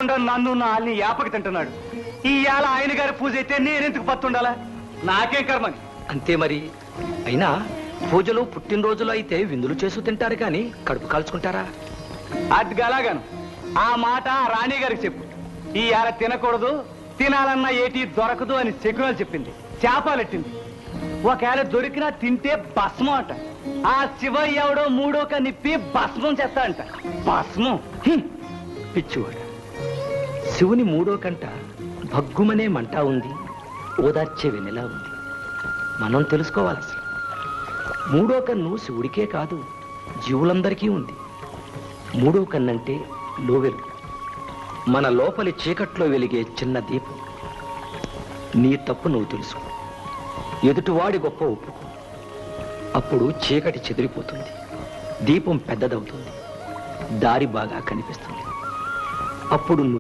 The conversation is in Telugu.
నన్ను నా ఆల్ని యాపకి తింటున్నాడు. ఈయాల ఆయన గారి పూజ అయితే నేనెందుకు పత్తుండాలా? నాకేం కర్మని. అంతే మరి. అయినా పూజలు పుట్టినరోజులు అయితే విందులు చేసు తింటారు కానీ కడుపు కాల్చుకుంటారా? అదిగలాగాను. ఆ మాట రాణి గారికి చెప్పు. ఈయాల తినకూడదు, తినాలన్నా ఏటి దొరకదు అని శకునాలు చెప్పింది. చేపాలెట్టింది. ఒకవేళ దొరికినా తింటే భస్మం అంట. ఆ శివయ్య ఎవడో మూడోక నిప్పి భస్మం చేస్తా అంట. భస్మం పిచ్చివాడు. శివుని మూడో కంట భగ్గుమనే మంట ఉంది, ఓదార్చే వెన్నెలా ఉంది. మనం తెలుసుకోవాలి అసలు. మూడో కన్ను శివుడికే కాదు, జీవులందరికీ ఉంది. మూడో కన్నంటే లోవెలు, మన లోపలి చీకట్లో వెలిగే చిన్న దీపం. నీ తప్పు నువ్వు తెలుసుకో, ఎదుటివాడి గొప్ప ఒప్పుకో. అప్పుడు చీకటి చెదిరిపోతుంది, దీపం పెద్దదవుతుంది, దారి బాగా కనిపిస్తుంది. అప్పుడు